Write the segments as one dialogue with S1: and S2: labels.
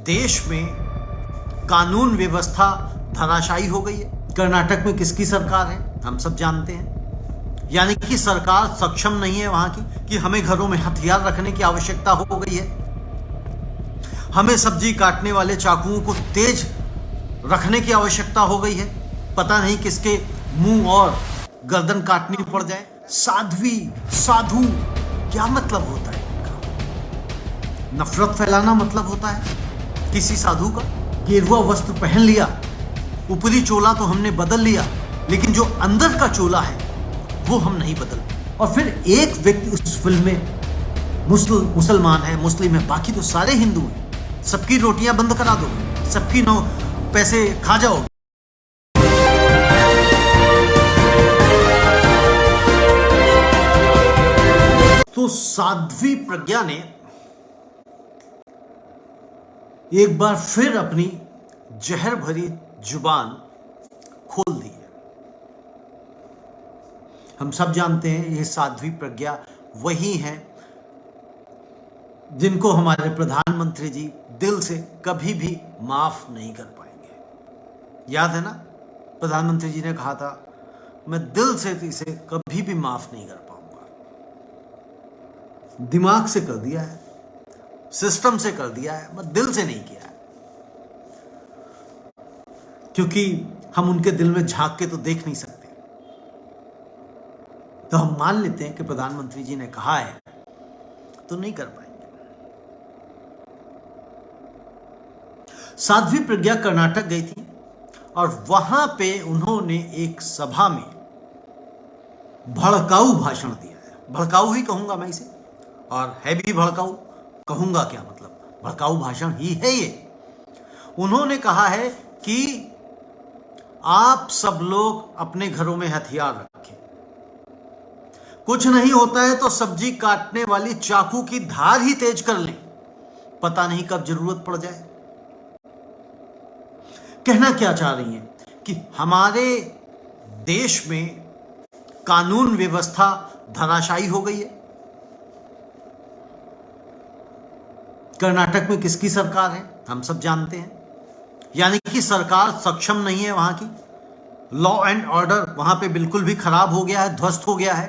S1: देश में कानून व्यवस्था धराशायी हो गई है। कर्नाटक में किसकी सरकार है हम सब जानते हैं। यानी कि सरकार सक्षम नहीं है वहां की कि हमें घरों में हथियार रखने की आवश्यकता हो गई है, हमें सब्जी काटने वाले चाकुओं को तेज रखने की आवश्यकता हो गई है, पता नहीं किसके मुंह और गर्दन काटनी पड़ जाए। साध्वी साधु क्या मतलब होता है इनका? नफरत फैलाना मतलब होता है किसी साधु का। गेरुआ वस्त्र पहन लिया, ऊपरी चोला तो हमने बदल लिया, लेकिन जो अंदर का चोला है वो हम नहीं बदल। और फिर एक व्यक्ति उस फिल्म में मुसलमान है, मुस्लिम है, बाकी तो सारे हिंदू हैं। सबकी रोटियां बंद करा दो, सबकी पैसे खा जाओ। तो साध्वी प्रज्ञा ने एक बार फिर अपनी जहर भरी जुबान खोल दी है। हम सब जानते हैं ये साध्वी प्रज्ञा वही है जिनको हमारे प्रधानमंत्री जी दिल से कभी भी माफ नहीं कर पाएंगे। याद है ना, प्रधानमंत्री जी ने कहा था मैं दिल से इसे कभी भी माफ नहीं कर पाऊंगा। दिमाग से कर दिया है, सिस्टम से कर दिया है, मैं दिल से नहीं किया है। क्योंकि हम उनके दिल में झांक के तो देख नहीं सकते, तो हम मान लेते हैं कि प्रधानमंत्री जी ने कहा है तो नहीं कर पाएंगे। साध्वी प्रज्ञा कर्नाटक गई थी और वहां पे उन्होंने एक सभा में भड़काऊ भाषण दिया है। भड़काऊ ही कहूंगा मैं इसे, और है भी भड़काऊ। कहूंगा क्या मतलब, भड़काऊ भाषण ही है ये। उन्होंने कहा है कि आप सब लोग अपने घरों में हथियार रखें, कुछ नहीं होता है तो सब्जी काटने वाली चाकू की धार ही तेज कर लें, पता नहीं कब जरूरत पड़ जाए। कहना क्या चाह रही हैं कि हमारे देश में कानून व्यवस्था धराशायी हो गई है। कर्नाटक में किसकी सरकार है हम सब जानते हैं। यानी कि सरकार सक्षम नहीं है वहां की। लॉ एंड ऑर्डर वहां पे बिल्कुल भी खराब हो गया है, ध्वस्त हो गया है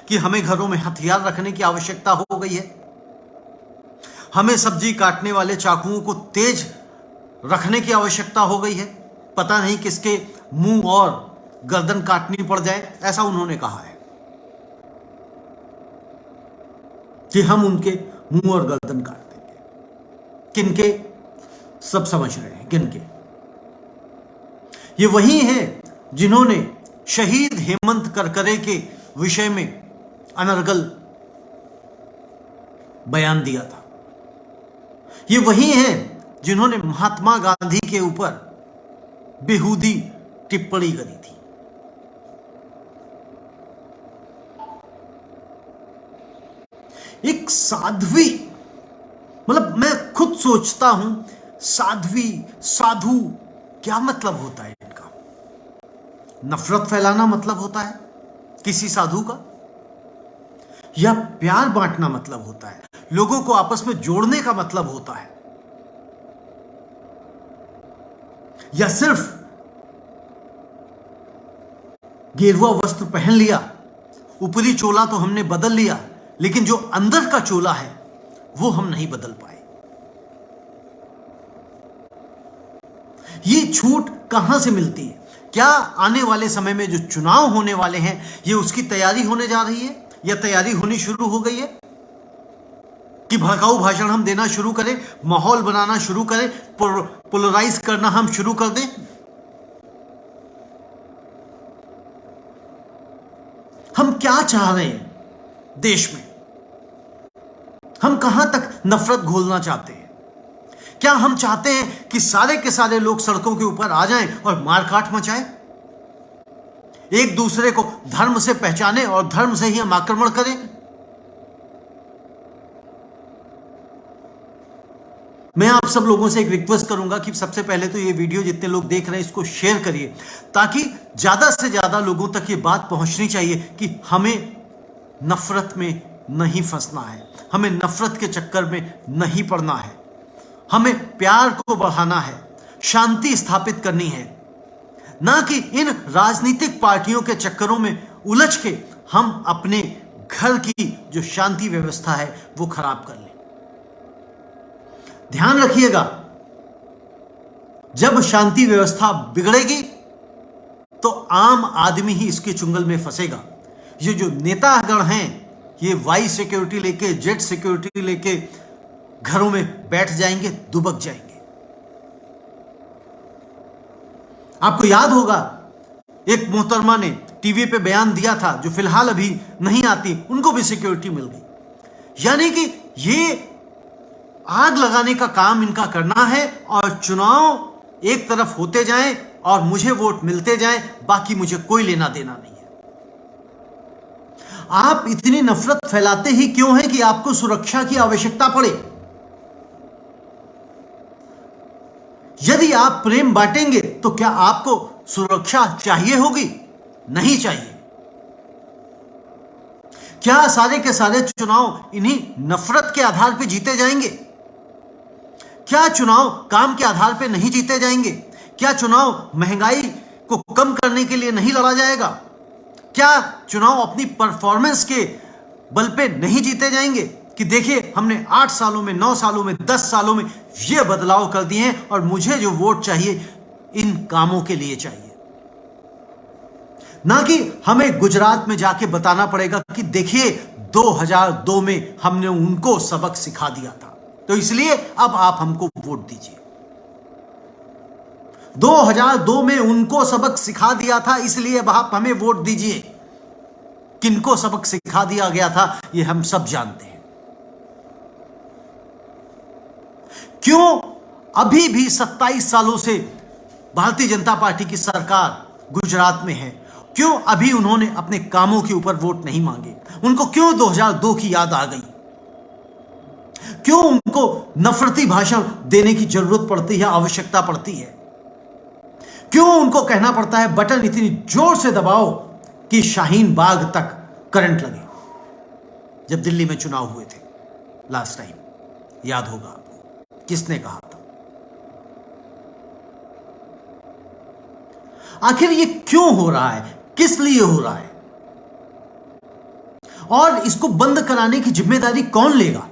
S1: कि हमें घरों में हथियार रखने की आवश्यकता हो गई है, हमें सब्जी काटने वाले चाकुओं को तेज रखने की आवश्यकता हो गई है, पता नहीं किसके मुंह और गर्दन काटनी पड़ जाए। ऐसा उन्होंने कहा है कि हम उनके मुंह और गर्दन काट देंगे। किनके? सब समझ रहे हैं किनके। ये वही हैं जिन्होंने शहीद हेमंत करकरे के विषय में अनर्गल बयान दिया था। ये वही हैं जिन्होंने महात्मा गांधी के ऊपर बेहूदी टिप्पणी करी थी। एक साध्वी, मतलब मैं खुद सोचता हूं साध्वी साधु क्या मतलब होता है इनका? नफरत फैलाना मतलब होता है किसी साधु का, या प्यार बांटना मतलब होता है, लोगों को आपस में जोड़ने का मतलब होता है, या सिर्फ गेरुआ वस्त्र पहन लिया, ऊपरी चोला तो हमने बदल लिया, लेकिन जो अंदर का चोला है वो हम नहीं बदल पाए। ये छूट कहां से मिलती है? क्या आने वाले समय में जो चुनाव होने वाले हैं ये उसकी तैयारी होने जा रही है, या तैयारी होनी शुरू हो गई है कि भड़काऊ भाषण हम देना शुरू करें, माहौल बनाना शुरू करें, पोलराइज करना हम शुरू कर दें? हम क्या चाह रहे हैं देश में? हम कहां तक नफरत घोलना चाहते हैं? क्या हम चाहते हैं कि सारे के सारे लोग सड़कों के ऊपर आ जाएं और मारकाट मचाएं, एक दूसरे को धर्म से पहचाने और धर्म से ही हम आक्रमण करें? मैं आप सब लोगों से एक रिक्वेस्ट करूंगा कि सबसे पहले तो ये वीडियो जितने लोग देख रहे हैं इसको शेयर करिए, ताकि ज्यादा से ज्यादा लोगों तक ये बात पहुंचनी चाहिए कि हमें नफरत में नहीं फंसना है, हमें नफरत के चक्कर में नहीं पड़ना है। हमें प्यार को बढ़ाना है, शांति स्थापित करनी है, ना कि इन राजनीतिक पार्टियों के चक्करों में उलझ के हम अपने घर की जो शांति व्यवस्था है वो खराब कर लें। ध्यान रखिएगा, जब शांति व्यवस्था बिगड़ेगी तो आम आदमी ही इसके चुंगल में फंसेगा। ये जो नेतागण हैं, ये वाई सिक्योरिटी लेके, जेट सिक्योरिटी लेके घरों में बैठ जाएंगे, दुबक जाएंगे। आपको याद होगा एक मोहतरमा ने टीवी पे बयान दिया था, जो फिलहाल अभी नहीं आती, उनको भी सिक्योरिटी मिल गई। यानी कि ये आग लगाने का काम इनका करना है और चुनाव एक तरफ होते जाएं और मुझे वोट मिलते जाएं, बाकी मुझे कोई लेना देना नहीं है। आप इतनी नफरत फैलाते ही क्यों हैं कि आपको सुरक्षा की आवश्यकता पड़े? यदि आप प्रेम बांटेंगे तो क्या आपको सुरक्षा चाहिए होगी? नहीं चाहिए। क्या सारे के सारे चुनाव इन्हीं नफरत के आधार पर जीते जाएंगे? क्या चुनाव काम के आधार पर नहीं जीते जाएंगे? क्या चुनाव महंगाई को कम करने के लिए नहीं लड़ा जाएगा? क्या चुनाव अपनी परफॉर्मेंस के बल पे नहीं जीते जाएंगे कि देखिए हमने 8 सालों में, 9 सालों में, 10 सालों में ये बदलाव कर दिए हैं और मुझे जो वोट चाहिए इन कामों के लिए चाहिए। ना कि हमें गुजरात में जाके बताना पड़ेगा कि देखिए 2002 में हमने उनको सबक सिखा दिया था, तो इसलिए अब आप हमको वोट दीजिए। 2002 में उनको सबक सिखा दिया था, इसलिए अब आप हमें वोट दीजिए। किनको सबक सिखा दिया गया था ये हम सब जानते हैं। क्यों अभी भी 27 सालों से भारतीय जनता पार्टी की सरकार गुजरात में है? क्यों अभी उन्होंने अपने कामों के ऊपर वोट नहीं मांगे? उनको क्यों 2002 की याद आ गई? क्यों उनको नफरती भाषण देने की जरूरत पड़ती है, आवश्यकता पड़ती है? क्यों उनको कहना पड़ता है बटन इतनी जोर से दबाओ कि शाहीन बाग तक करंट लगे? जब दिल्ली में चुनाव हुए थे लास्ट टाइम, याद होगा आपको, किसने कहा था? आखिर ये क्यों हो रहा है? किस लिए हो रहा है? और इसको बंद कराने की जिम्मेदारी कौन लेगा?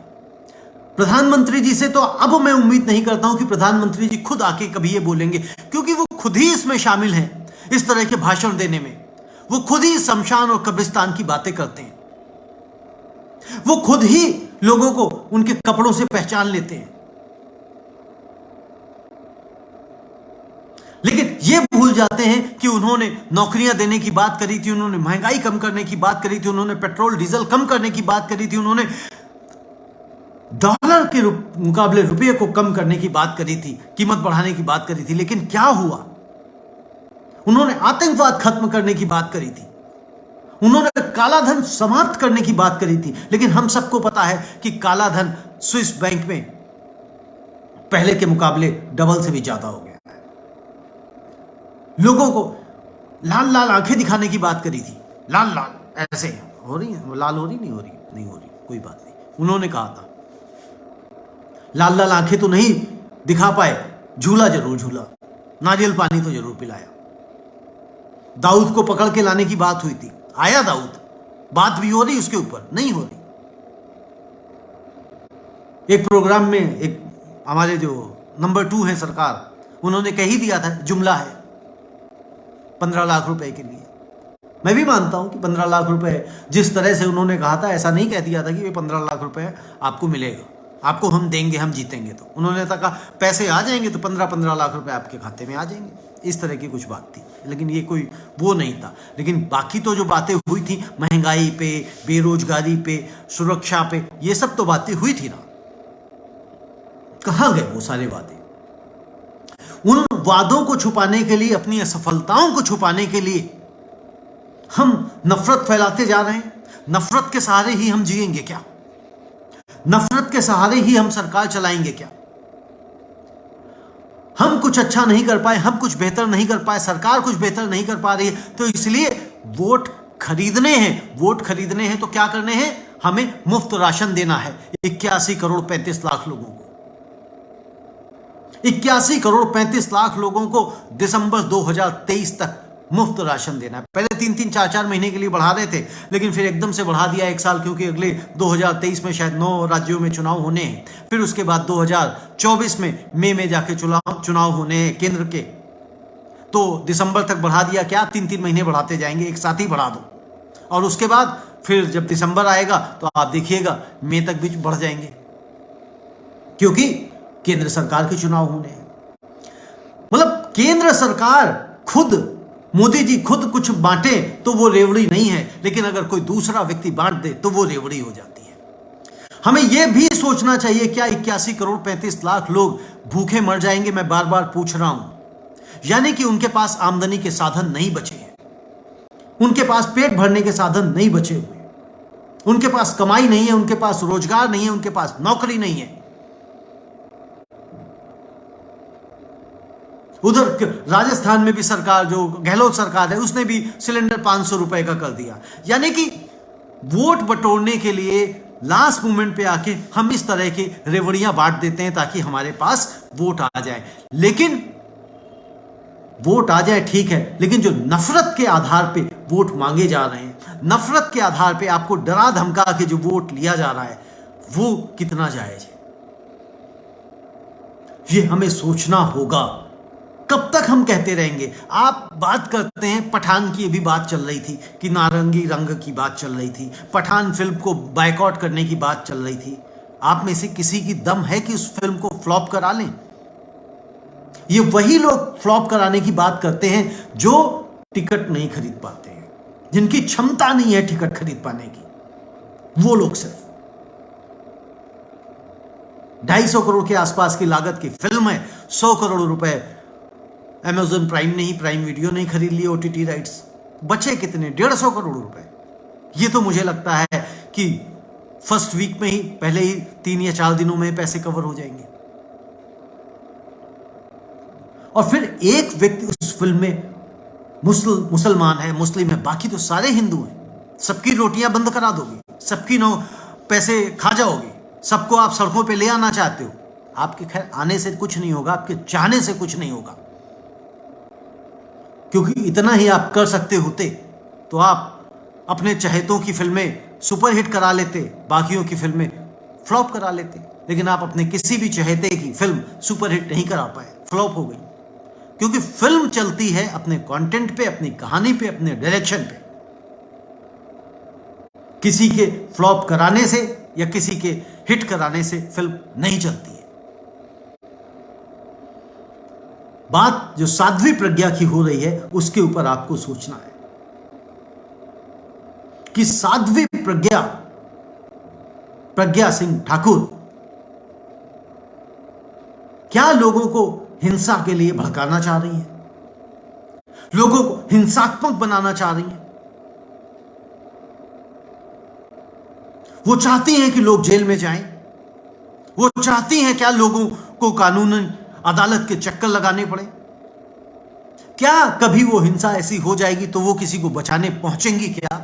S1: प्रधानमंत्री जी से तो अब मैं उम्मीद नहीं करता हूं कि प्रधानमंत्री जी खुद आके कभी ये बोलेंगे, क्योंकि वो खुद ही इसमें शामिल हैं, इस तरह के भाषण देने में। वो खुद ही शमशान और कब्रिस्तान की बातें करते हैं। वो खुद ही लोगों को उनके कपड़ों से पहचान लेते हैं। लेकिन ये भूल जाते हैं कि उन्होंने नौकरियां देने की बात करी थी, उन्होंने महंगाई कम करने की बात करी थी, उन्होंने पेट्रोल डीजल कम करने की बात करी थी, उन्होंने डॉलर के मुकाबले रुपये को कम करने की बात करी थी, कीमत बढ़ाने की बात करी थी। लेकिन क्या हुआ? उन्होंने आतंकवाद खत्म करने की बात करी थी, उन्होंने काला धन समाप्त करने की बात करी थी। लेकिन हम सबको पता है कि काला धन स्विस बैंक में पहले के मुकाबले डबल से भी ज्यादा हो गया। लोगों को लाल लाल आंखें दिखाने की बात करी थी, लाल लाल ऐसे हो रही है, लाल हो रही नहीं हो रही, नहीं हो रही, कोई बात नहीं। उन्होंने कहा था लाल लाल आंखें तो नहीं दिखा पाए, झूला जरूर झूला, नारियल पानी तो जरूर पिलाया। दाऊद को पकड़ के लाने की बात हुई थी, आया दाऊद, बात भी हो रही उसके ऊपर, नहीं हो रही। एक प्रोग्राम में एक हमारे जो नंबर 2 है सरकार, उन्होंने कह ही दिया था जुमला है 15 लाख रुपए के लिए। मैं भी मानता हूं कि 15 लाख रुपए जिस तरह से उन्होंने कहा था, ऐसा नहीं कह दिया था कि ये 15 लाख रुपए आपको मिलेगा, आपको हम देंगे, हम जीतेंगे। तो उन्होंने कहा पैसे आ जाएंगे तो 15-15 लाख रुपए आपके खाते में आ जाएंगे, इस तरह की कुछ बात थी। लेकिन ये कोई वो नहीं था। लेकिन बाकी तो जो बातें हुई थी, महंगाई पे, बेरोजगारी पे, सुरक्षा पे, ये सब तो बातें हुई थी ना। कहां गए वो सारे वादे? उन वादों को छुपाने के लिए, अपनी असफलताओं को छुपाने के लिए हम नफरत फैलाते जा रहे हैं। नफरत के सहारे ही हम जिएंगे क्या? नफरत के सहारे ही हम सरकार चलाएंगे क्या? हम कुछ अच्छा नहीं कर पाए, हम कुछ बेहतर नहीं कर पाए, सरकार कुछ बेहतर नहीं कर पा रही है, तो इसलिए वोट खरीदने हैं। वोट खरीदने हैं तो क्या करने हैं? हमें मुफ्त राशन देना है 81 करोड़ 35 लाख लोगों को। 81 करोड़ 35 लाख लोगों को दिसंबर 2023 तक मुफ्त राशन देना है। पहले 3-3 4-4 महीने के लिए बढ़ा रहे थे, लेकिन फिर एकदम से बढ़ा दिया 1 साल, क्योंकि अगले 2023 में शायद 9 राज्यों में चुनाव होने हैं। फिर उसके बाद 2024 में मई में जाके चुनाव होने हैं केंद्र के, तो दिसंबर तक बढ़ा दिया। क्या 3-3 महीने बढ़ाते जाएंगे, एक साथ ही बढ़ा दो। और उसके बाद फिर जब दिसंबर आएगा तो आप देखिएगा मई तक भी बढ़ जाएंगे, क्योंकि केंद्र सरकार के चुनाव होने हैं। मतलब केंद्र सरकार खुद, मोदी जी खुद कुछ बांटे तो वो रेवड़ी नहीं है, लेकिन अगर कोई दूसरा व्यक्ति बांट दे तो वो रेवड़ी हो जाती है। हमें यह भी सोचना चाहिए, क्या 81 करोड़ 35 लाख लोग भूखे मर जाएंगे? मैं बार बार पूछ रहा हूं। यानी कि उनके पास आमदनी के साधन नहीं बचे हैं, उनके पास पेट भरने के साधन नहीं बचे हुए, उनके पास कमाई नहीं है, उनके पास रोजगार नहीं है, उनके पास नौकरी नहीं है। उधर राजस्थान में भी सरकार, जो गहलोत सरकार है, उसने भी सिलेंडर 500 रुपए का कर दिया। यानी कि वोट बटोरने के लिए लास्ट मोमेंट पे आके हम इस तरह की रेवड़ियां बांट देते हैं ताकि हमारे पास वोट आ जाए। लेकिन वोट आ जाए ठीक है, लेकिन जो नफरत के आधार पे वोट मांगे जा रहे हैं, नफरत के आधार पे आपको डरा धमका के जो वोट लिया जा रहा है, वो कितना जायज है, ये हमें सोचना होगा। कब तक हम कहते रहेंगे? आप बात करते हैं, पठान की भी बात चल रही थी कि नारंगी रंग की बात चल रही थी, पठान फिल्म को बायकॉट करने की बात चल रही थी। आप में से किसी की दम है कि उस फिल्म को फ्लॉप करा लें? ये वही लोग फ्लॉप कराने की बात करते हैं जो टिकट नहीं खरीद पाते हैं, जिनकी क्षमता नहीं है टिकट खरीद पाने की। वो लोग सिर्फ 250 करोड़ के आसपास की लागत की फिल्म है, 100 करोड़ रुपए अमेज़न प्राइम ने ही, प्राइम वीडियो ने खरीद लिए ओटीटी राइट्स, बचे कितने? 150 करोड़ रुपए। ये तो मुझे लगता है कि फर्स्ट वीक में ही, पहले ही 3 या 4 दिनों में पैसे कवर हो जाएंगे। और फिर एक व्यक्ति उस फिल्म में मुसलमान है, मुस्लिम है, बाकी तो सारे हिंदू हैं। सबकी रोटियां बंद करा दोगे, सबकी पैसे खा जाओगे, सबको आप सड़कों पे ले आना चाहते हो। आपके खैर आने से कुछ नहीं होगा, आपके चाहने से कुछ नहीं होगा, क्योंकि इतना ही आप कर सकते होते तो आप अपने चहेतों की फिल्में सुपरहिट करा लेते, बाकियों की फिल्में फ्लॉप करा लेते। लेकिन आप अपने किसी भी चहेते की फिल्म सुपरहिट नहीं करा पाए, फ्लॉप हो गई। क्योंकि फिल्म चलती है अपने कंटेंट पे, अपनी कहानी पे, अपने डायरेक्शन पे। किसी के फ्लॉप कराने से या किसी के हिट कराने से फिल्म नहीं चलती है। बात जो साध्वी प्रज्ञा की हो रही है उसके ऊपर आपको सोचना है कि साध्वी प्रज्ञा सिंह ठाकुर क्या लोगों को हिंसा के लिए भड़काना चाह रही है, लोगों को हिंसात्मक बनाना चाह रही है। वो चाहती हैं कि लोग जेल में जाएं, वो चाहती हैं क्या लोगों को कानून अदालत के चक्कर लगाने पड़े? क्या कभी वो हिंसा ऐसी हो जाएगी तो वो किसी को बचाने पहुंचेंगी क्या?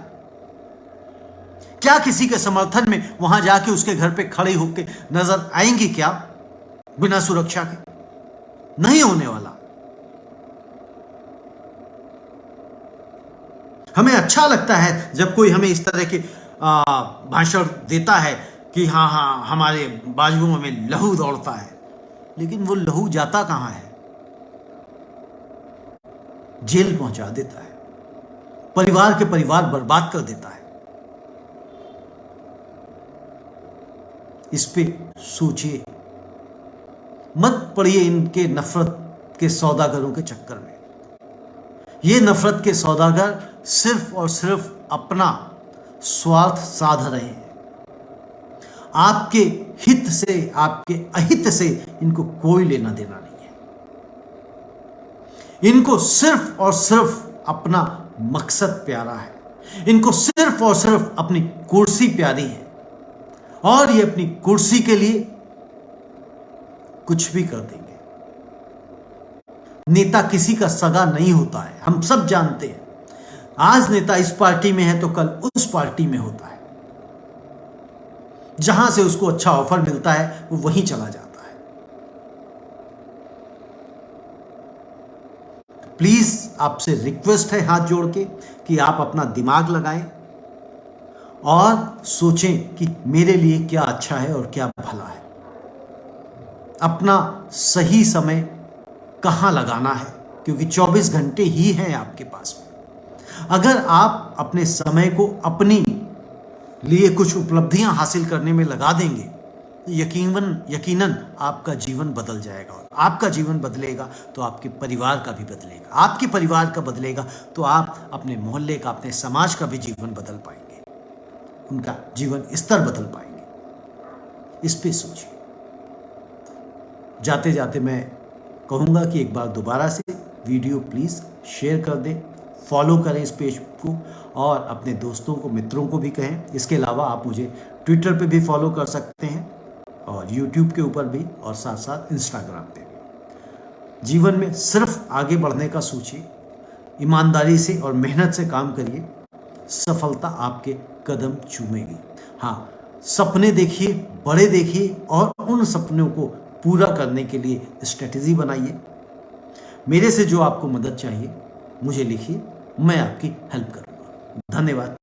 S1: क्या किसी के समर्थन में वहां जाके उसके घर पे खड़े होकर नजर आएंगी क्या बिना सुरक्षा के? नहीं होने वाला। हमें अच्छा लगता है जब कोई हमें इस तरह के भाषण देता है कि हाँ हाँ हमारे बाजुओं में लहू दौड़ता है, लेकिन वो लहू जाता कहां है? जेल पहुंचा देता है, परिवार के परिवार बर्बाद कर देता है। इस पे सोचिए, मत पड़िए इनके नफरत के सौदागरों के चक्कर में। ये नफरत के सौदागर सिर्फ और सिर्फ अपना स्वार्थ साध रहे हैं। आपके हित से, आपके अहित से इनको कोई लेना देना नहीं है। इनको सिर्फ और सिर्फ अपना मकसद प्यारा है, इनको सिर्फ और सिर्फ अपनी कुर्सी प्यारी है, और ये अपनी कुर्सी के लिए कुछ भी कर देंगे। नेता किसी का सगा नहीं होता है, हम सब जानते हैं। आज नेता इस पार्टी में है तो कल उस पार्टी में होता है। जहां से उसको अच्छा ऑफर मिलता है वो वहीं चला जाता है। आपसे रिक्वेस्ट है हाथ जोड़ के कि आप अपना दिमाग लगाएं और सोचें कि मेरे लिए क्या अच्छा है और क्या भला है। अपना सही समय कहाँ लगाना है, क्योंकि 24 घंटे ही हैं आपके पास में। अगर आप अपने समय को अपनी लिए कुछ उपलब्धियां हासिल करने में लगा देंगे तो यकीनन आपका जीवन बदल जाएगा, और आपका जीवन बदलेगा तो आपके परिवार का भी बदलेगा, आपके परिवार का बदलेगा तो आप अपने मोहल्ले का, अपने समाज का भी जीवन बदल पाएंगे, उनका जीवन स्तर बदल पाएंगे। इस पे सोचिए। जाते जाते मैं कहूँगा कि एक बार दोबारा से वीडियो प्लीज़ शेयर कर दें, फॉलो करें इस पेज को, और अपने दोस्तों को, मित्रों को भी कहें। इसके अलावा आप मुझे ट्विटर पे भी फॉलो कर सकते हैं, और यूट्यूब के ऊपर भी, और साथ साथ इंस्टाग्राम पे भी। जीवन में सिर्फ आगे बढ़ने का सोचिए, ईमानदारी से और मेहनत से काम करिए, सफलता आपके कदम चूमेगी। हाँ, सपने देखिए, बड़े देखिए, और उन सपनों को पूरा करने के लिए स्ट्रेटेजी बनाइए। मेरे से जो आपको मदद चाहिए मुझे लिखिए, मैं आपकी हेल्प करूँगा। धन्यवाद।